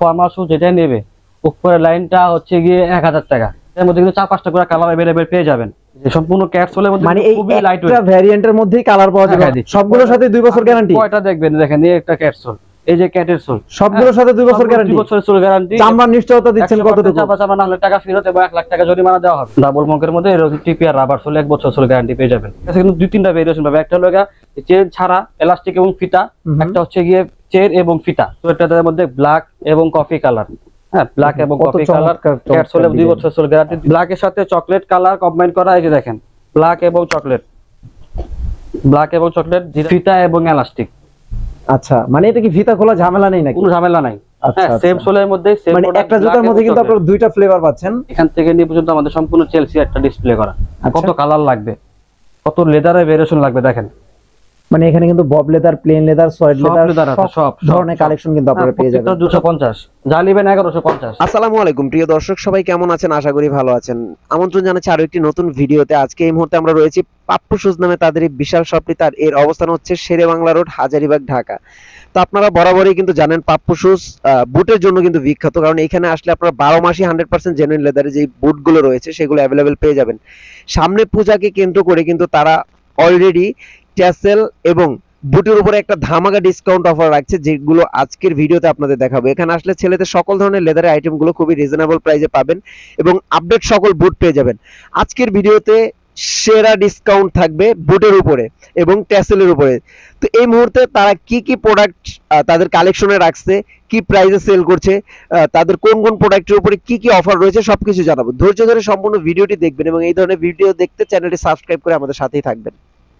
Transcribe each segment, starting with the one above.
Formal shoe যেটা নেবে উপরের লাইনটা হচ্ছে গিয়ে 1000 টাকা। এর মধ্যে কিন্তু 4-5টা করে কালার अवेलेबल পেয়ে যাবেন। যে সম্পূর্ণ ক্যাপসুলের মধ্যে মানে এই খুবই লাইট একটা ভ্যারিয়েন্টের মধ্যেই কালার পাওয়া যাবে সবগুলোর সাথে 2 বছর গ্যারান্টি। কয়টা দেখবেন দেখেন এই একটা ক্যাপসুল, এই যে ক্যাটের সোল সবগুলোর সাথে 2 বছর গ্যারান্টি। 2 বছরের সোল গ্যারান্টি। চামড়ার নিশ্চয়তা দিচ্ছেন কতটুকু? চাপা না হলে টাকা ফেরত এবং 1 লাখ টাকা জরিমানা দেওয়া হবে। ডাবল মঙ্কের মধ্যে এরকম টিপিআর রাবার সোল 1 বছর সোল গ্যারান্টি পেয়ে যাবেন। এখানে কিন্তু 2-3টা ভেরিয়েশন পাবেন। একটা হলো চেন ছাড়া এলাস্টিক এবং ফিতা, একটা হচ্ছে গিয়ে চেন এবং ফিতা। তো এটার মধ্যে ব্ল্যাক এবং কফি কালার, হ্যাঁ ব্ল্যাক এবং কফি কালার ক্যাপসুলে 2 বছর সোল গ্যারান্টি। ব্ল্যাক এর সাথে চকলেট কালার কম্বাইন করা, এই যে দেখেন ব্ল্যাক এবং চকলেট, ব্ল্যাক এবং চকলেট, ফিতা এবং এলাস্টিক। আচ্ছা, মানে এটা কি ফিতা খোলা ঝামেলা নেই নাকি? কোনো ঝামেলা নাই। আচ্ছা, সেম সোলের মধ্যে সেম মানে একটা জুতার মধ্যে কিন্তু আপনারা দুইটা ফ্লেভার পাচ্ছেন। এখান থেকে নিয়ে পর্যন্ত আমাদের সম্পূর্ণ চেলসি একটা ডিসপ্লে করা। কত কালার লাগবে, কত লেদারের ভেরিয়েশন লাগবে দেখেন। মানে এখানে কিন্তু বব leather, plain leather, suede leather সব ধরনের কালেকশন কিন্তু আপনারা পেয়ে যাবেন। 250 যা নেবেন 1150। আসসালামু আলাইকুম প্রিয় দর্শক, সবাই কেমন আছেন? আশা করি ভালো আছেন। আমন্ত্রণ জানাচ্ছি আরো একটি নতুন ভিডিওতে। আজকে এই মুহূর্তে আমরা রয়েছি পাপ্পু শুজ নামে তাদের এই বিশাল শপটি। তার এর অবস্থান হচ্ছে শেরে বাংলা রোড, হাজারীবাগ, ঢাকা। তো আপনারা বরাবরই কিন্তু জানেন পাপ্পু শুজ বুটের জন্য কিন্তু বিখ্যাত, কারণ এখানে আসলে আপনারা 12 মাসই 100% জেনুইন লেদারের যে বুটগুলো রয়েছে সেগুলো অ্যাভেলেবেল পেয়ে যাবেন। সামনে পূজাকে কেন্দ্র করে কিন্তু তারা অলরেডি ট্যাসেল এবং বুটের উপরে একটা ধামাকা ডিসকাউন্ট অফার রাখছে, যেগুলো আজকের ভিডিওতে আপনাদের দেখাবো। এখানে আসলে ছেলেদের সকল ধরনের লেদারের আইটেমগুলো খুবই রিজনেবল প্রাইসে পাবেন এবং আপডেট সকল বুট পেয়ে যাবেন। আজকের ভিডিওতে সেরা ডিসকাউন্ট থাকবে বুটের উপরে এবং ট্যাসেলের উপরে। তো এই মুহূর্তে তারা কি কি প্রোডাক্ট তাদের কালেকশনে রাখছে, কি প্রাইসে সেল করছে, তাদের কোন কোন প্রোডাক্টের উপরে কি কি অফার রয়েছে সবকিছু জানাবো। ধৈর্য ধরে সম্পূর্ণ ভিডিওটি দেখবেন এবং এই ধরনের ভিডিও দেখতে চ্যানেলটি সাবস্ক্রাইব করে আমাদের সাথেই থাকবেন।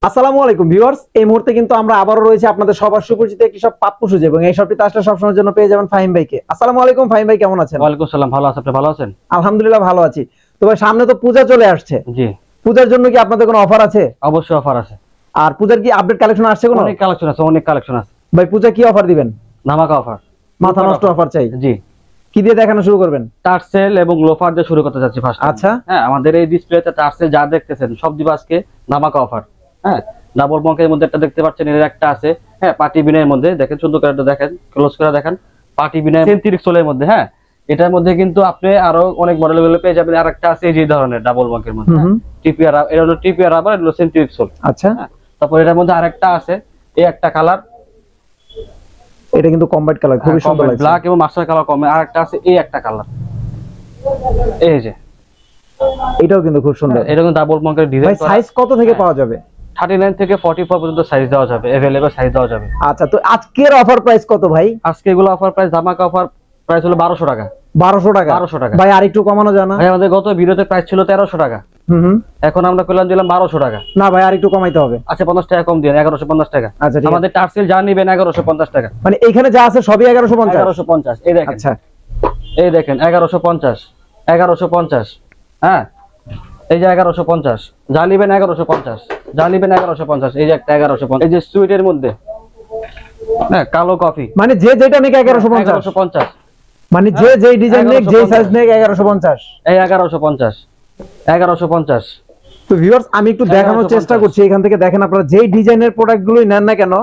আসসালামু আলাইকুম ভিউয়ার্স, এই মুহূর্তে কিন্তু আমরা আবারও রয়েছে আপনাদের সবার সুপরিচিত একটি সব পাপ্পু শুজ এবং এই শপটিতে আসলে সবসময়ের জন্য পেয়ে যাবেন ফাহিম ভাইকে। আসসালামু আলাইকুম ফাহিম ভাই, কেমন আছেন? ওয়ালাইকুম আসসালাম, ভালো আছেন? আপনি ভালো আছেন? আলহামদুলিল্লাহ ভালো আছি। তো ভাই সামনে তো পূজা চলে আসছে, জি পূজার জন্য কি আপনাদের কোনো অফার আছে? অবশ্যই অফার আছে। আর পূজার কি আপডেট কালেকশন আসছে কোনো? অনেক কালেকশন আছে, অনেক কালেকশন আছে ভাই। পূজা কি অফার দিবেন? ধামাকা অফার, মাথা নষ্ট অফার চাই। জি। কি দিয়ে দেখানো শুরু করবেন? টার্সেল এবং লোফার দিয়ে শুরু করতে যাচ্ছি ফার্স্ট। আচ্ছা, হ্যাঁ আমাদের এই ডিসপ্লেতে টার্সেল যা দেখতেছেন সব দিব আজকে ধামাকা অফার। হ্যাঁ ডাবল বঙ্কের মধ্যে একটা দেখতে পাচ্ছেন, এর একটা আছে হ্যাঁ পার্টি বিনের মধ্যে, দেখেন সুন্দর করে একটা দেখেন, ক্লোজ করে দেখেন, পার্টি বিনের সেন্ট্রিক সোলের মধ্যে। হ্যাঁ এটার মধ্যে কিন্তু আপনি আরো অনেক মডেলগুলো পেয়ে যাবেন। আর একটা আছে এই যে ধরনের ডাবল বঙ্কের মধ্যে টিপিআর, এটা হলো টিপিআর রাবার, এটা হলো সেন্ট্রিক সোল। আচ্ছা, তারপর এটার মধ্যে আরেকটা আছে এই একটা কালার, এটা কিন্তু কম্বাইন্ড কালার, খুবই সুন্দর লাগছে, ব্ল্যাক এবং মাস্টার কালার কমে। আরেকটা আছে এই একটা কালার, এই যে এটাও কিন্তু খুব সুন্দর। এটা কিন্তু ডাবল বঙ্কের ডিজাইন। ভাই সাইজ কত থেকে পাওয়া যাবে? 39 থেকে 44 পর্যন্ত সাইজ দেওয়া যাবে, अवेलेबल সাইজ দেওয়া যাবে। আচ্ছা, তো আজকের অফার প্রাইস কত ভাই? আজকে এগুলো অফার প্রাইস ধামাকা অফার প্রাইস হলো 1200 টাকা। 1200 টাকা? 1200 টাকা ভাই আরেকটু কমানো যায় না? ভাই আমাদের গত ভিডিওতে প্রাইস ছিল 1300 টাকা, এখন আমরা করলাম দিলাম 1200 টাকা। না ভাই আরেকটু কমাইতে হবে। আচ্ছা 50 টাকা কম দিন, 1150 টাকা। আচ্ছা ঠিক আছে। আমাদের টার্সেল যা নেবেন 1150 টাকা। মানে এখানে যা আছে সবই 1150? 1150, এই দেখেন। আচ্ছা এই দেখেন 1150, 1150। হ্যাঁ এই যে 1150 যা নেবেন 1150, যা নেবেন 1150। এই যে একটা 1150, এই যে সুইটের মধ্যে হ্যাঁ কালো কফি, মানে যে যেটা নেক 1150? 1150, মানে যে যেই ডিজাইন নেক, যে সাইজ নেক 1150। এই 1150, 1150। তো ভিউয়ার্স আমি একটু দেখানোর চেষ্টা করছি, এখান থেকে দেখেন আপনারা যেই ডিজাইনের প্রোডাক্টগুলোই নেন না কেন,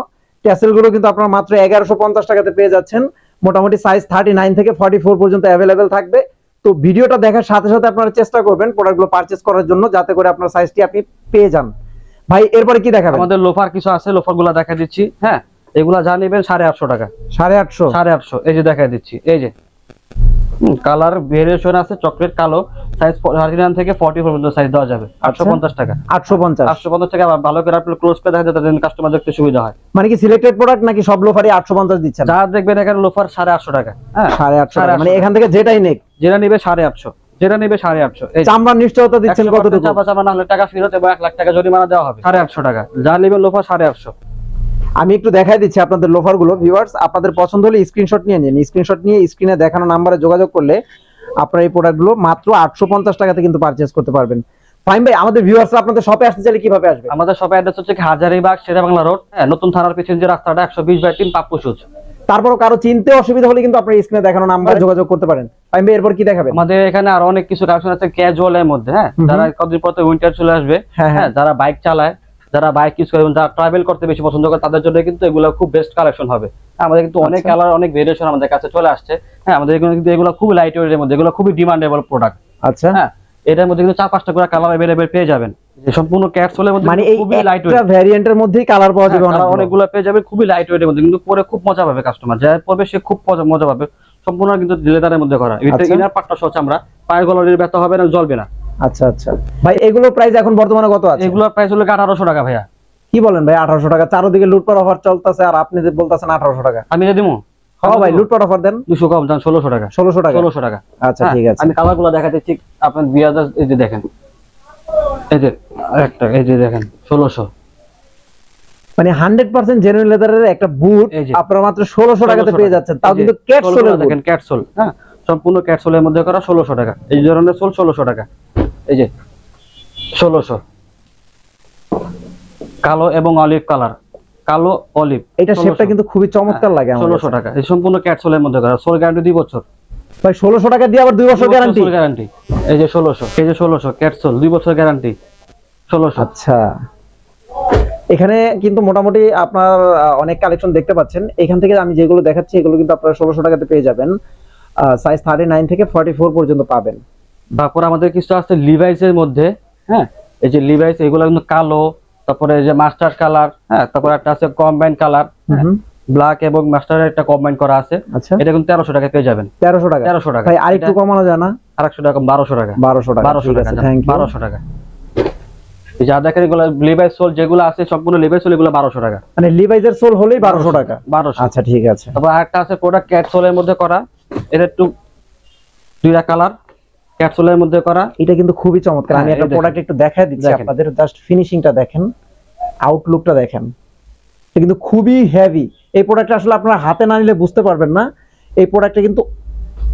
ট্যাসেল গুলো কিন্তু আপনারা মাত্র 1150 টাকাতে পেয়ে যাচ্ছেন। মোটামুটি সাইজ 39 থেকে 44 পর্যন্ত अवेलेबल থাকবে। তো ভিডিওটা দেখার সাথে সাথে আপনারা চেষ্টা করবেন প্রোডাক্টগুলো পারচেজ করার জন্য, যাতে করে আপনার সাইজটি আপনি পেয়ে যান। ভাই এরপরে কি দেখাবেন? আমাদের লোফার কিছু আছে, লোফারগুলো দেখা দিচ্ছি। হ্যাঁ এগুলা যা নেবেন 850 টাকা। 850? 850, এই যে দেখা দিচ্ছি। এই যে কালার ভেরিয়েশন আছে, চকলেট কালো, সাইজ 39 থেকে 40 পর্যন্ত সাইজ দেওয়া যাবে। 850 টাকা। 850? 850 টাকা। ভালো করে আপনি ক্লোজ করে দেখা যাতে কাস্টমার দেখতে সুবিধা হয়। মানে কি সিলেক্টেড প্রোডাক্ট নাকি সব লোফারই 850 দিচ্ছেন? যা দেখবেন এখানে লোফার 850 টাকা। হ্যাঁ 850, মানে এখান থেকে যেটাই নেক, যেটা নেবে 850, যেটা নেবে 850। এই চামড়ার নিশ্চয়তা দিচ্ছেন কতটুকু? চাপা না হলে টাকা ফেরত এবং 1 লাখ টাকা জরিমানা দেওয়া হবে। 850 টাকা যা নেবেন লোফার 850। আমি একটু দেখাই দিচ্ছি আপনাদের লোফার গুলো। ভিউয়ার্স আপনাদের পছন্দ হলে স্ক্রিনশট নিয়ে নিন, স্ক্রিনশট নিয়ে স্ক্রিনে দেখানো নম্বরে যোগাযোগ করলে আপনারা এই প্রোডাক্টগুলো মাত্র 850 টাকাতে কিন্তু পারচেজ করতে পারবেন। ফাইন ভাই, আমাদের ভিউয়ার্সরা আপনাদের শপে আসতে চাইলে কিভাবে আসবে? আমাদের শপে অ্যাড্রেস হচ্ছে হাজারীবাগ, শেরে বাংলা রোড, নতুন থানার পিছনে যে রাস্তাটা 120/3 পাপ্পু শুজ। তারপরও কারো চিনতে অসুবিধা হলে কিন্তু আপনারা স্ক্রিনে দেখানো নম্বরে যোগাযোগ করতে পারেন। ফাইন ভাই এরপর কি দেখাবেন? আমাদের এখানে আরো অনেক কিছু কালেকশন আছে ক্যাজুয়ালের মধ্যে। হ্যাঁ যারা কতদিন পর উইন্টার চলে আসবে, হ্যাঁ যারা বাইক চালায়, যারা বাইক ইউজ করে, যারা ট্রাভেল করতে বেশি পছন্দ করে, তাদের জন্য কিন্তু এগুলো খুব বেস্ট কালেকশন হবে। আমাদের কিন্তু অনেক কালার, অনেক ভেরিয়েশন আমাদের কাছে চলে আসছে। হ্যাঁ আমাদের এগুলো কিন্তু এগুলো খুবই লাইট ওয়েটের মধ্যে, এগুলো খুবই ডিমান্ডেবল প্রোডাক্ট। আচ্ছা, হ্যাঁ এটার মধ্যে কিন্তু 4-5টা করে কালার अवेलेबल পেয়ে যাবেন, যে সম্পূর্ণ ক্যাটসোলের মধ্যে মানে এই খুবই লাইট একটা ওয়েট, ভ্যারিয়েন্টের মধ্যেই কালার পাওয়া যাবে অনেকগুলো পেয়ে যাবে খুবই লাইট ওয়েটের মধ্যে, কিন্তু পরে খুব মজা পাবে কাস্টমার, যা পরবে সে খুব মজা পাবে। সম্পূর্ণ কিন্তু লেদারের মধ্যে করা, এটা আচ্ছা। ইনার পার্টটা সহ আমরা পায়ের গলার ব্যথা হবে না, জ্বলবে না। আচ্ছা আচ্ছা ভাই, এগুলোর প্রাইস এখন বর্তমানে কত আছে? এগুলোর প্রাইস হলো 1800 টাকা ভাইয়া। কি বলেন ভাই, 1800 টাকা? চারদিকে লুটপাট অফার চলতেছে আর আপনি যে বলতেছেন 1800 টাকা। আমি দিয়ে দিমু? হ্যাঁ ভাই, লুটপাট অফার দেন। 200 কম দাম, 1600 টাকা। 1600 টাকা? 1600 টাকা। আচ্ছা ঠিক আছে। আমি কালারগুলো দেখাতে ঠিক আপনার বিয়াদার, এই যে দেখেন, এই যে একটা, এই যে দেখেন 1600, মানে 100% জেনুইন লেদারের একটা বুট এই যে আপনারা মাত্র 1600 টাকাতে পেয়ে যাচ্ছেন, তাও কিন্তু ক্যাটসোলের বুট। দেখেন ক্যাটসোল, হ্যাঁ সম্পূর্ণ ক্যাটসোলের মধ্যে করা 1600 টাকা। এই ধরনের সোল 1600 টাকা, এই যে 1600, কালো এবং অলিভ কালার, কালো অলিভ, এটা শেপটা কিন্তু খুবই চমৎকার লাগে আমার 1600 টাকা। এই সম্পূর্ণ ক্যাটসোলের মধ্যে করা, সোল গ্যারান্টি 2 বছর ভাই। 1600 টাকা দিয়ে আবার 2 বছর গ্যারান্টি? গ্যারান্টি। এই যে 1600, এই যে 1600 ক্যাটসোল 2 বছর গ্যারান্টি 1600। আচ্ছা, এখানে কিন্তু মোটামুটি আপনার অনেক কালেকশন দেখতে পাচ্ছেন। এখান থেকে আমি যেগুলো দেখাচ্ছি এগুলো কিন্তু আপনারা 1600 টাকাতে পেয়ে যাবেন, সাইজ 39 থেকে 44 পর্যন্ত পাবেন। তারপর আমাদের কিছু আছে লিভাইস এর মধ্যে, হ্যাঁ এই যে লিভাইস, এগুলো কিন্তু কালো, তারপরে এই যে মাস্টার কালার, হ্যাঁ তারপর একটা আছে কম্বাইন কালার, ব্ল্যাক এবং মাস্টারের একটা কম্বাইন করা আছে। আচ্ছা, এটা কিন্তু 1300 টাকায় পেয়ে যাবেন। 1300 টাকা? 1300 টাকা ভাই আরেকটু কমানো যায় না? আরেকশো টাকা, 1200 টাকা। 1200 টাকা? 1200 টাকা, থ্যাংক ইউ। 1200 টাকা। এই যে দেখেন এগুলো লিভাইস সোল যেগুলো আছে, সম্পূর্ণ লিভাইস সোল, এগুলো 1200 টাকা। মানে লিভাইজের সোল হলেই 1200 টাকা? 1200। আচ্ছা ঠিক আছে। তারপর আরেকটা আছে প্রোডাক্ট ক্যাটসোলের মধ্যে করা, এটা একটু দুইটা কালার ক্যাটসোলের মধ্যে করা। এটা কিন্তু খুবই চমৎকার। আমি একটা এই প্রোডাক্ট একটু দেখায় দিচ্ছি দেখেন। আপনাদের, জাস্ট ফিনিশিংটা দেখেন, আউটলুকটা দেখেন, এটা কিন্তু খুবই হেভি। এই প্রোডাক্টটা আসলে আপনারা হাতে না নিলে বুঝতে পারবেন না, এই প্রোডাক্টটা কিন্তু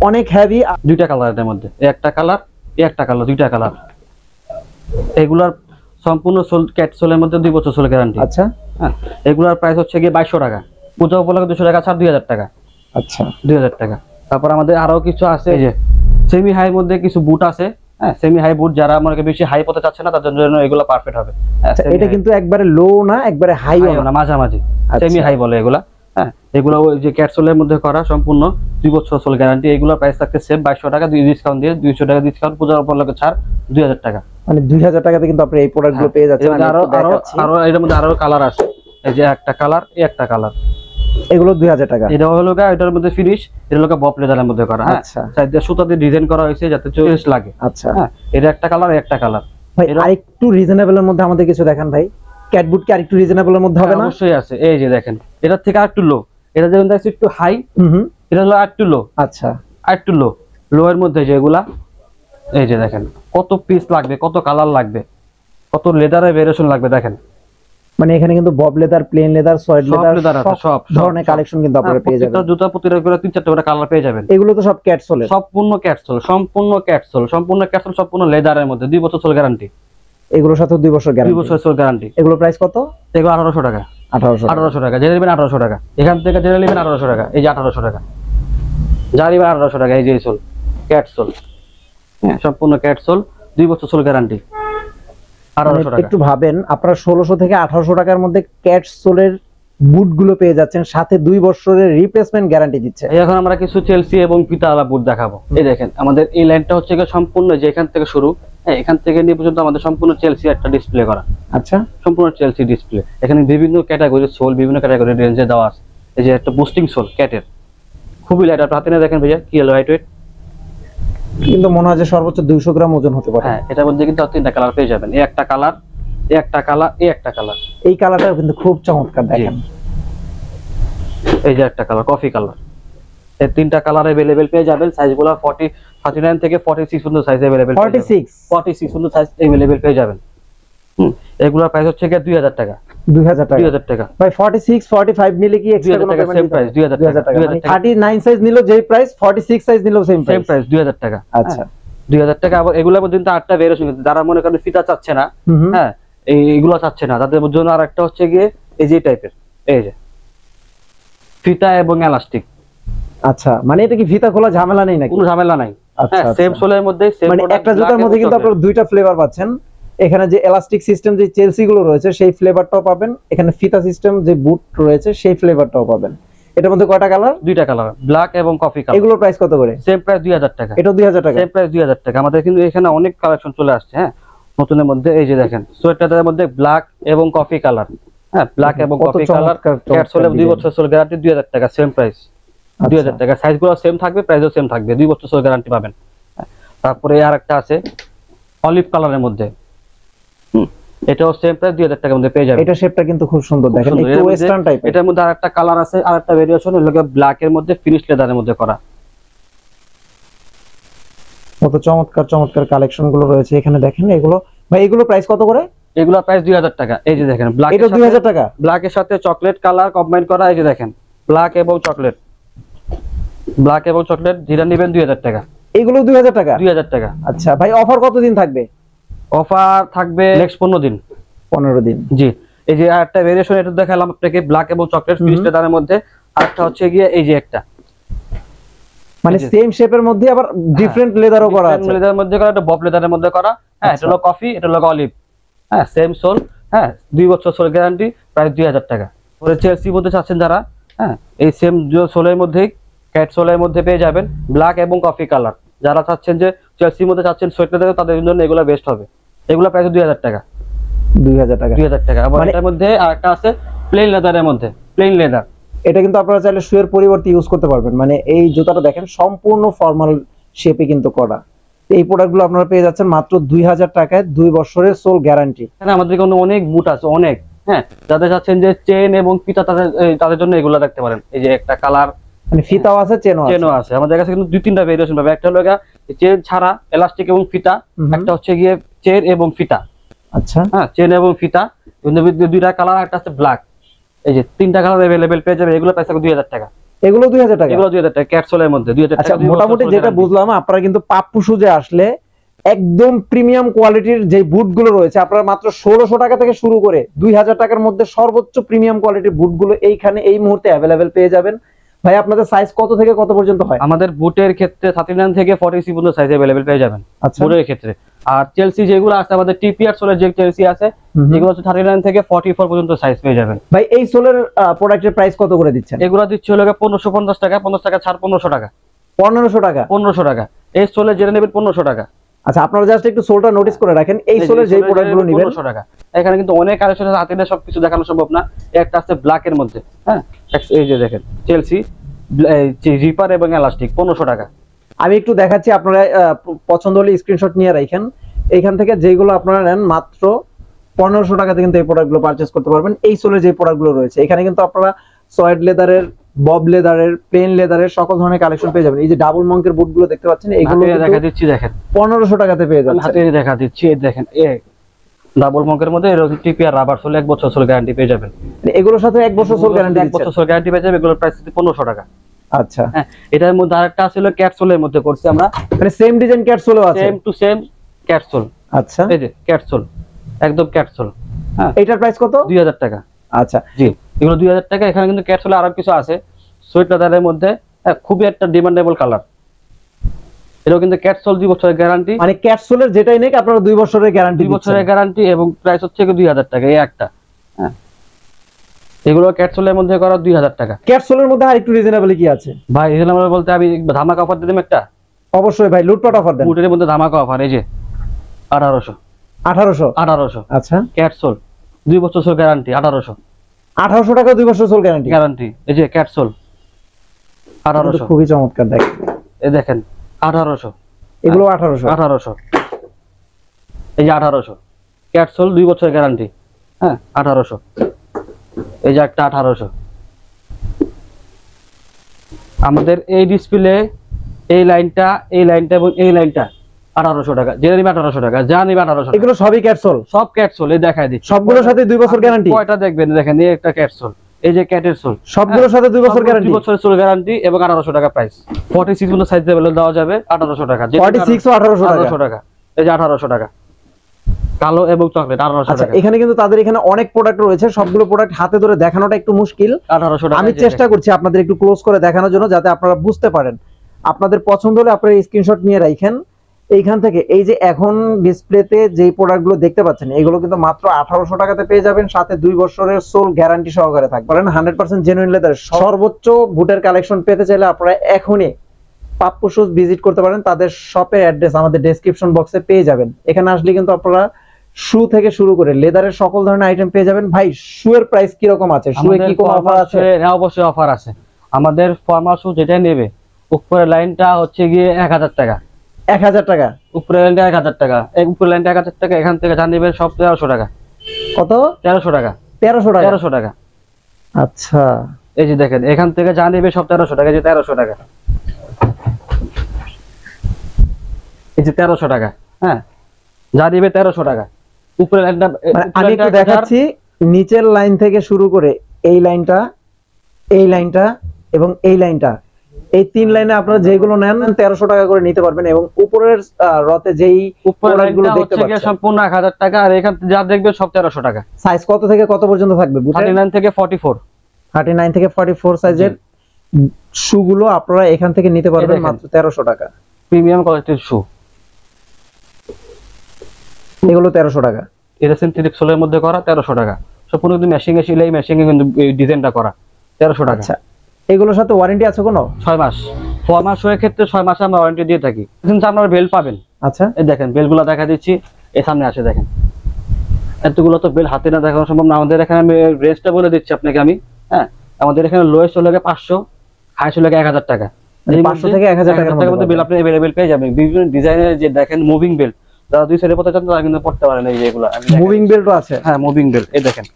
অনেক হেভি। দুইটা কালার এর মধ্যে, একটা কালার, একটা কালার, দুইটা কালার। এগুলার সম্পূর্ণ সোল ক্যাটসোলের মধ্যে 2 বছর সোল গ্যারান্টি। আচ্ছা, হ্যাঁ এগুলার প্রাইস হচ্ছে গিয়ে 2200 টাকা, পূজা উপলক্ষে 200 টাকা ছাড়, 2000 টাকা। আচ্ছা 2000 টাকা। তারপর আমাদের আরো কিছু আছে, এই যে সেমি হাই মধ্যে কিছু বুট আছে, হ্যাঁ সেমি হাই বুট, যারা মনে বেশি হাই পথে চাচ্ছে না তাদের জন্য এগুলো পারফেক্ট হবে। আচ্ছা, এটা কিন্তু একবারে লো না একবারে হাইও না, মাঝামাঝি, আচ্ছা। সেমি হাই বলে এগুলা। হ্যাঁ এগুলো ওই যে ক্যাটসোলের মধ্যে করা, সম্পূর্ণ 2 বছর সোল গ্যারান্টি। এগুলোর প্রাইস থাকতে সেম 2200 টাকা, ডিসকাউন্ট দিয়ে 200 টাকা ডিসকাউন্ট, পূজার উপলক্ষে ছাড় 2000 টাকা। মানে 2000 টাকাতে কিন্তু আপনি এই প্রোডাক্টগুলো পেয়ে যাচ্ছেন। আমি আরো একটু দেখাচ্ছি। আরো এর মধ্যে আরো কালার আছে, এই যে একটা কালার, একটা কালার, এগুলো 2000 টাকা? এটা হলো এটার মধ্যে ফিনিশ, এটা হলো বব লেদারের মধ্যে করা। হ্যাঁ আচ্ছা, সাইডে সুতা দিয়ে ডিজাইন করা হয়েছে যাতে চয়েস লাগে। আচ্ছা হ্যাঁ এটা একটা কালার, একটা কালার। ভাই আরেকটু রিজনেবলের মধ্যে আমাদের কিছু দেখান ভাই। ক্যাটবুট কি আরেকটু রিজনেবলের মধ্যে হবে না? অবশ্যই আছে, এই যে দেখেন এটার থেকে আরেকটু লো, এটা যেমন দেখছি একটু হাই, এটা হলো আরেকটু লো। আচ্ছা, আরেকটু লো, লো এর মধ্যে যেগুলা, এই যে দেখেন কত পিস লাগবে, কত কালার লাগবে, কত লেদারের ভেরিয়েশন লাগবে দেখেন। মানে এখানে কিন্তু বব leather, plain leather, suede leather, সব ধরনের কালেকশন কিন্তু আপনারা পেয়ে যাবেন। প্রত্যেকটা জুতা প্রতিটা করে 3-4টা করে কালার পেয়ে যাবেন। এগুলো তো সব ক্যাটসোলের? সম্পূর্ণ ক্যাটসোল, সম্পূর্ণ ক্যাটসোল, সম্পূর্ণ ক্যাটসোল, সম্পূর্ণ লেদারের মধ্যে 2 বছর সোল গ্যারান্টি। এগুলোর সাথে 2 বছর 2 গ্যারান্টি? বছর সোল গ্যারান্টি। এগুলো প্রাইস কত? এগুলো 1800 টাকা। 1800 টাকা। জেনে নেবেন 1800 টাকা, এখান থেকে জেনে নেবেন 1800 টাকা। এই যে 1800 টাকা, যা নেবেন 1800 টাকা। এই যে সোল ক্যাটসোল, হ্যাঁ সম্পূর্ণ ক্যাটসোল, 2 বছর সোল গ্যারান্টি, 1800 টাকা। একটু ভাবেন, আপনারা 1600 থেকে 1800 টাকার মধ্যে ক্যাটসোলের বুটগুলো পেয়ে যাচ্ছেন, সাথে 2 বছরের রিপ্লেসমেন্ট গ্যারান্টি দিচ্ছে। এখন আমরা কিছু চেলসি এবং পিতালা বুট দেখাবো। এই দেখেন আমাদের এই লাইনটা হচ্ছে সম্পূর্ণ, যে এখান থেকে শুরু, হ্যাঁ এখান থেকে নিয়ে পর্যন্ত আমাদের সম্পূর্ণ চেলসি একটা ডিসপ্লে করা। আচ্ছা, সম্পূর্ণ চেলসি ডিসপ্লে। এখানে বিভিন্ন ক্যাটাগরির সোল, বিভিন্ন ক্যাটাগরির রেঞ্জে দেওয়া আছে। এই যে একটা বুস্টিং সোল ক্যাটের, খুবই লাইট। আপনার হাতে নিয়ে দেখেন ভাইয়া কি লাইট ওয়েট, কিন্তু মনে হয় যে সর্বোচ্চ 200 গ্রাম ওজন হতে পারে। হ্যাঁ এটার মধ্যে কিন্তু 3টা কালার পেয়ে যাবেন। এই একটা কালার, এই একটা কালার, এই একটা কালার। এই কালারটা কিন্তু খুব চমৎকার দেখেন। এই যে একটা কালার কফি কালার। এই 3টা কালার अवेलेबल পেয়ে যাবেন। সাইজগুলো 39 থেকে 46 পর্যন্ত সাইজ अवेलेबल। 46 পর্যন্ত সাইজ अवेलेबल পেয়ে যাবেন। এগুলোর প্রাইস হচ্ছে 2000 টাকা। 2000 টাকা ভাই 46 45 নিলে কি এক্সট্রা কোনো পেমেন্ট? সেম প্রাইস 2000 টাকা। 39 সাইজ নিলো যেই প্রাইস, 46 সাইজ নিলো সেম প্রাইস 2000 টাকা। আচ্ছা 2000 টাকা। আবার এগুলোর মধ্যে কিন্তু 8টা ভেরিয়েশন, যারা মনে করেন ফিতা চাচ্ছে না, হ্যাঁ এইগুলো চাচ্ছে না, তাদের জন্য আরেকটা হচ্ছে গিয়ে এই যে টাইপের, এই যে ফিতা এবং এলাস্টিক। আচ্ছা, মানে এটা কি ফিতা খোলা ঝামেলা নেই নাকি? কোনো ঝামেলা নাই। আচ্ছা, সেম সোলের মধ্যে সেম, মানে একটা জুতার মধ্যে কিন্তু আপনারা 2টা ফ্লেভার পাচ্ছেন। এখানে যে এলাস্টিক সিস্টেম যে চেলসি গুলো রয়েছে সেই ফ্লেভারটাও পাবেন, এখানে ফিতা সিস্টেম যে বুট রয়েছে সেই ফ্লেভারটাও পাবেন। এটার মধ্যে কয়টা কালার? দুইটা কালার, ব্ল্যাক এবং কফি কালার। এগুলোর প্রাইস কত করে? সেম প্রাইস 2000 টাকা। এটা 2000 টাকা। সেম প্রাইস 2000 টাকা। আমাদের কিন্তু এখানে অনেক কালেকশন চলে আসছে, হ্যাঁ, নতুনের মধ্যে। এই যে দেখেন সোয়েটারের মধ্যে ব্ল্যাক এবং কফি কালার, হ্যাঁ, ব্ল্যাক এবং কত কফি কালার, চমৎকার ক্যাটসোলে 2 design। বছর সোল গ্যারান্টি, 2000 টাকা। সেম প্রাইস 2000 টাকা। সাইজগুলো সেম থাকবে, প্রাইসও সেম থাকবে, 2 বছর সোল গ্যারান্টি পাবেন। তারপরে আরেকটা আছে অলিভ কালারের মধ্যে, এটাও সেম প্রাইস 2000 টাকার মধ্যে পেয়ে যাবেন। এটা শেপটা কিন্তু খুব সুন্দর, দেখেন একটু ওয়েস্টার্ন টাইপের। এটার মধ্যে আরেকটা কালার আছে, আরেকটা ভেরিয়েশন, এগুলো ব্ল্যাক এর মধ্যে ফিনিশ লেদারের মধ্যে করা। কত চমৎকার চমৎকার কালেকশন গুলো রয়েছে এখানে, দেখেন এগুলো। ভাই এগুলো প্রাইস কত করে? এগুলো প্রাইস 2000 টাকা। এই যে দেখেন ব্ল্যাক, এটা 2000 টাকা। ব্ল্যাক এর সাথে চকলেট কালার কম্বাইন করা। এই যে দেখেন ব্ল্যাক এবং চকলেট, ব্ল্যাক এবং চকলেট, যেটা নেবেন 2000 টাকা। এগুলো 2000 টাকা। 2000 টাকা। আচ্ছা ভাই, অফার কতদিন থাকবে? অফার থাকবে নেক্সট 15 দিন। 15 দিন। জি। এই যে আরেকটা ভেরিয়েশন এটা দেখালাম আপনাকে, ব্ল্যাক এবং চকলেট ফিনিশ লেদারের মধ্যে। আরেকটা হচ্ছে গিয়ে এই যে একটা, মানে সেম শেপের মধ্যে আবার ডিফারেন্ট লেদারও করা আছে। লেদারের মধ্যে করা, এটা বব লেদারের মধ্যে করা, হ্যাঁ। এটা হলো কফি, এটা হলো অলিভ, হ্যাঁ, সেম সোল, হ্যাঁ, 2 বছর সোল গ্যারান্টি, প্রাইস 2000 টাকা। পরে চেলসি মধ্যে চাচ্ছেন যারা, হ্যাঁ, এই সেম সোলের মধ্যেই ক্যাট সোলের মধ্যে পেয়ে যাবেন ব্ল্যাক এবং কফি কালার। যারা চাচ্ছেন যে চেলসির মধ্যে চাচ্ছেন সোয়েটার দেবে, তাদের জন্য এগুলো বেস্ট হবে। এগুলো প্রাইস 2000 টাকা। 2000 টাকা। 2000 টাকা। আবার মানে এটার মধ্যে আরেকটা আছে প্লেন লেদারের মধ্যে, প্লেন লেদার। এটা কিন্তু আপনারা চাইলে শুয়ের পরিবর্তে ইউজ করতে পারবেন। মানে এই জুতাটা দেখেন সম্পূর্ণ ফর্মাল শেপে কিন্তু করা। এই প্রোডাক্টগুলো আপনারা পেয়ে যাচ্ছেন মাত্র 2000 টাকায়, 2 বছরের সোল গ্যারান্টি। এখানে আমাদের কিন্তু অনেক বুট আছে, অনেক, হ্যাঁ। যাদের চাচ্ছেন যে চেন এবং ফিতা, তাদের জন্য এগুলো রাখতে পারেন। এই যে একটা কালার, মানে ফিতাও আছে, চেনও আছে। আমাদের কাছে কিন্তু 2-3টা ভেরিয়েশন পাবে। একটা হলো চেন ছাড়া এলাস্টিক এবং ফিতা, একটা হচ্ছে গিয়ে চেন এবং ফিতা। আচ্ছা, হ্যাঁ, চেন এবং ফিতা, দুইটা কালার, একটা আছে ব্ল্যাক। এই যে 3টা কালার अवेलेबल পেয়ে যাবে। এগুলো প্রাইস 2000 টাকা। এগুলো 2000 টাকা। এগুলো 2000 টাকা, ক্যাটসোলের মধ্যে 2000 আচ্ছা, টাকা। মোটামুটি যেটা বুঝলাম, আপনারা কিন্তু পাপ্পু শুজে আসলে একদম প্রিমিয়াম কোয়ালিটির যে বুটগুলো রয়েছে, আপনারা মাত্র 1600 টাকা থেকে শুরু করে 2000 টাকার মধ্যে সর্বোচ্চ প্রিমিয়াম কোয়ালিটির বুটগুলো এইখানে এই মুহূর্তে अवेलेबल পেয়ে যাবেন। ভাই আপনাদের সাইজ কত থেকে কত পর্যন্ত হয়? আমাদের বুটের ক্ষেত্রে 39 থেকে 40 পর্যন্ত সাইজ अवेलेबल পেয়ে যাবেন আচ্ছা, বুটের ক্ষেত্রে। আর চেলসি যেগুলো আছে, আমাদের টিপিআর সোলের যে চেলসি আছে, এগুলো হচ্ছে 39 থেকে 44 পর্যন্ত সাইজ পেয়ে যাবেন। ভাই এই সোলের প্রোডাক্টের প্রাইস কত করে দিচ্ছেন? এগুলো দিচ্ছে হলো 1550 টাকা, 50 টাকা ছাড়, 1500 টাকা। 1500 টাকা। 1500 টাকা। এই সোলের যেটা নেবেন 1500 টাকা। আচ্ছা, আপনারা জাস্ট একটু সোলটা নোটিস করে রাখেন। এই সোলের যে প্রোডাক্টগুলো নেবেন 1500 টাকা। এখানে কিন্তু অনেক কালেকশন আছে, হাতে নিয়ে সবকিছু দেখানো সম্ভব না। একটা আছে ব্ল্যাক এর মধ্যে, হ্যাঁ, এই যে দেখেন চেলসি জিপার এবং এলাস্টিক, 1500 টাকা। আমি একটু দেখাচ্ছি, আপনারা পছন্দ হলে স্ক্রিনশট নিয়ে রাখেন। এইখান থেকে যেগুলো আপনারা নেন মাত্র 1500 টাকাতে কিন্তু এই প্রোডাক্টগুলো পারচেজ করতে পারবেন। এই সোলের যে প্রোডাক্টগুলো রয়েছে এখানে কিন্তু আপনারা সয়েড লেদারের, বব লেদারের, প্লেন লেদারের সকল ধরনের কালেকশন পেয়ে যাবেন। এই যে ডাবল মঙ্কের বুটগুলো দেখতে পাচ্ছেন, এইগুলো দেখা দিচ্ছি, দেখেন 1500 টাকাতে পেয়ে যাচ্ছেন। হাতে দেখা দিচ্ছি, এই দেখেন ডাবল মঙ্কের মধ্যে এরকম টিপিআর রাবার সোল 1 বছর সোল গ্যারান্টি পেয়ে যাবেন। এগুলোর সাথে 1 বছর সোল গ্যারান্টি, 1 বছর সোল গ্যারান্টি পেয়ে যাবেন। এগুলোর প্রাইস 1500 টাকা। আচ্ছা, হ্যাঁ, এটার মধ্যে আরেকটা ছিল ক্যাটসোলের মধ্যে করছি আমরা, মানে সেম ডিজাইন ক্যাটসোলও আছে, সেম টু সেম ক্যাটসোল। আচ্ছা, এই যে ক্যাটসোল, একদম ক্যাটসোল। হ্যাঁ, এটার প্রাইস কত? 2000 টাকা। আচ্ছা, জি, এগুলো 2000 টাকা। এখানে কিন্তু ক্যাটসোলে আরো কিছু আছে সুইট লেদারের মধ্যে, খুবই একটা ডিমান্ডেবল কালার। এটাও কিন্তু ক্যাটসোল 2 বছরের গ্যারান্টি। মানে ক্যাটসোলের যেটাই নেই আপনারা 2 বছরের গ্যারান্টি, 2 বছরের গ্যারান্টি, এবং প্রাইস হচ্ছে 2000 টাকা এই একটা। হ্যাঁ, এগুলো ক্যাটসোলের মধ্যে করা 2000 টাকা। ক্যাটসোলের মধ্যে আর একটু রিজনেবল কি আছে ভাই? রিজনেবল বলতে আমি ধামাকা অফার দিলাম একটা। অবশ্যই ভাই, লুটপাট অফার দেন। বুটের মধ্যে ধামাকা অফার, এই যে 1800। 1800। আচ্ছা, ক্যাটসোল 2 বছর সোল গ্যারান্টি, 1800। 1800 টাকা 2 বছর সোল গ্যারান্টি। গ্যারান্টি, এই যে ক্যাটসোল 1800। খুবই চমৎকার, দেখেন এই দেখেন 1800। এগুলো 1800। 1800, এই যে 1800 ক্যাটসোল 2 বছরের গ্যারান্টি, হ্যাঁ, 1800। এই যে একটা 1800। আমাদের এই ডিসপ্লে এই লাইনটা এবং এই লাইনটা 1800 টাকা। যে নিবে 1800 টাকা, যা নিবে 1800 টাকা। এগুলো সবই ক্যাটসোল, সব ক্যাটসোল। এই দেখাই দিচ্ছি, সবগুলোর সাথে 2 বছর গ্যারান্টি। কয়টা দেখবেন, দেখেন এই একটা ক্যাটসোল, এই যে ক্যাটের সোল, সবগুলোর সাথে 2 বছর গ্যারান্টি। 2 বছরের সোল গ্যারান্টি এবং 1800 টাকা প্রাইস। 46 পর্যন্ত সাইজ अवेलेबल দেওয়া যাবে 1800 টাকা। 46 ও 1800 টাকা। এই যে 1800 টাকা, কালো এবং চকলেট 1800 আচ্ছা, টাকা। এখানে কিন্তু তাদের এখানে অনেক প্রোডাক্ট রয়েছে, সবগুলো প্রোডাক্ট হাতে ধরে দেখানোটা একটু মুশকিল। 1800 টাকা। আমি চেষ্টা করছি আপনাদের একটু ক্লোজ করে দেখানোর জন্য, যাতে আপনারা বুঝতে পারেন। আপনাদের পছন্দ হলে আপনারা স্ক্রিনশট নিয়ে রাখেন। এইখান থেকে এই যে এখন ডিসপ্লেতে যে প্রোডাক্টগুলো দেখতে পাচ্ছেন এগুলো কিন্তু মাত্র 1800 টাকাতে পেয়ে যাবেন, সাথে 2 বছরের সোল গ্যারান্টি সহকারে থাকবে। কারণ 100% জেনুইন লেদার সর্বোচ্চ বুটের কালেকশন পেতে চাইলে আপনারা এখনই পাপ্পু শুজ ভিজিট করতে পারেন। তাদের শপের অ্যাড্রেস আমাদের ডেসক্রিপশন বক্সে পেয়ে যাবেন। এখানে আসলে কিন্তু আপনারা শু থেকে শুরু করে লেদারের সকল ধরনের আইটেম পেয়ে যাবেন। ভাই শু এর প্রাইস কি রকম আছে? শু এ কি কোনো অফার আছে? হ্যাঁ, অবশ্যই অফার আছে। আমাদের ফর্মাল শু যেটা নেবে উপরের লাইনটা হচ্ছে গিয়ে 1000 টাকা। 1000 টাকা উপরের লাইনটা 1000 টাকা, এই উপরের লাইনটা 1000 টাকা। এখান থেকে যা নেবেন সব 1300 টাকা। কত? 1300 টাকা। 1300 টাকা। 1300 টাকা। আচ্ছা, এই যে দেখেন এখান থেকে যা নেবে সব 1300 টাকা। এই যে 1300 টাকা, এই যে 1300 টাকা। হ্যাঁ, যা নেবে 1300 টাকা। উপরের লাইনটা মানে আমি একটু দেখাচ্ছি, নিচের লাইন থেকে শুরু করে এই লাইনটা, এই লাইনটা এবং এই লাইনটা, এই 3 লাইনে আপনারা যেগুলো নেন 1300 টাকা করে নিতে পারবেন। এবং উপরের রতে যেই উপরের প্রোডাক্টগুলো লাইনটা দেখতে হচ্ছে গিয়ে পাচ্ছেন সম্পূর্ণ 1000 টাকা। আর এখান থেকে যা দেখবে সব 1300 টাকা। সাইজ কত থেকে কত পর্যন্ত থাকবে? 39 থেকে 44। 39 থেকে 44 সাইজের শুগুলো আপনারা এখান থেকে নিতে পারবেন মাত্র 1300 টাকা। প্রিমিয়াম কোয়ালিটির শু, এগুলো 1300 টাকা। এটা সিনথেটিক সোলের মধ্যে করা, 1300 টাকা। সম্পূর্ণ কিন্তু মেশিং এ সেলাই, মেশিং এ কিন্তু এই ডিজাইনটা করা, 1300 টাকা। আচ্ছা, এগুলোর সাথে ওয়ারেন্টি আছে কোনো? 6 মাস। ফর্মাল শু এর ক্ষেত্রে 6 মাস আমরা ওয়ারেন্টি দিয়ে থাকি। কিন্তু আপনারা বেল্ট পাবেন। আচ্ছা, এই দেখেন বেলগুলো দেখা দিচ্ছি, এই সামনে আসে দেখেন। এতগুলো তো বেল হাতে না দেখানো সম্ভব না। আমাদের এখানে আমি রেঞ্জটা বলে দিচ্ছি আপনাকে আমি। হ্যাঁ, আমাদের এখানে লোয়েস্ট হলো 500, হাইস্ট হলো 1000 টাকা। 500 থেকে 1000 টাকার মধ্যে বেল আপনি अवेलेबल পেয়ে যাবেন। বিভিন্ন ডিজাইনের যে দেখেন মুভিং বেল, যারা 2 সাইডে পড়তে চান তারা কিন্তু পড়তে পারেন। এই যে এগুলো মুভিং বেল্টও আছে। হ্যাঁ, মুভিং বেল, এই দেখেন।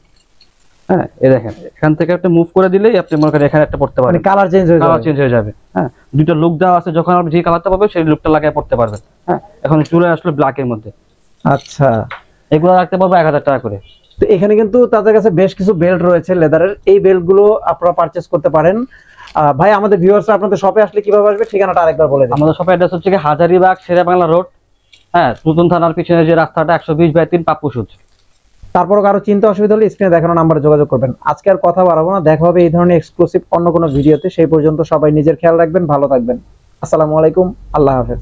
হ্যাঁ, এই দেখেন এখান থেকে একটা মুভ করে দিলেই আপনি মনে করেন এখানে একটা পড়তে পারেন, মানে কালার চেঞ্জ হয়ে কালার যাবে। চেঞ্জ হয়ে যাবে। হ্যাঁ, দুটো লুক দেওয়া আছে, যখন আপনি যে কালারটা পাবেন সেই লুকটা লাগিয়ে পড়তে পারবেন। হ্যাঁ, এখন চলে আসলো ব্ল্যাক এর মধ্যে। আচ্ছা, এগুলো রাখতে পারবো 1000 টাকা করে। তো এখানে কিন্তু তাদের কাছে বেশ কিছু বেল্ট রয়েছে লেদারের। এই বেল্টগুলো আপনারা পারচেজ করতে পারেন। ভাই আমাদের ভিউয়ার্সরা আপনাদের শপে আসলে কিভাবে আসবে? ঠিকানাটা আরেকবার বলে দিন। আমাদের শপের অ্যাড্রেস হচ্ছে কি হাজারীবাগ শেরেবাংলা রোড। হ্যাঁ, নতুন থানার পিছনে যে রাস্তাটা 120/3 পাপ্পু শুজ। তারপরও কারো চিন্তা অসুবিধা হলে স্ক্রিনে দেখানো নাম্বারে যোগাযোগ করবেন। আজকে আর কথা বাড়াবো না, দেখা হবে এই ধরনের এক্সক্লুসিভ অন্য কোনো ভিডিওতে। সেই পর্যন্ত সবাই নিজের খেয়াল রাখবেন, ভালো থাকবেন। আসসালামু আলাইকুম, আল্লাহ হাফেজ।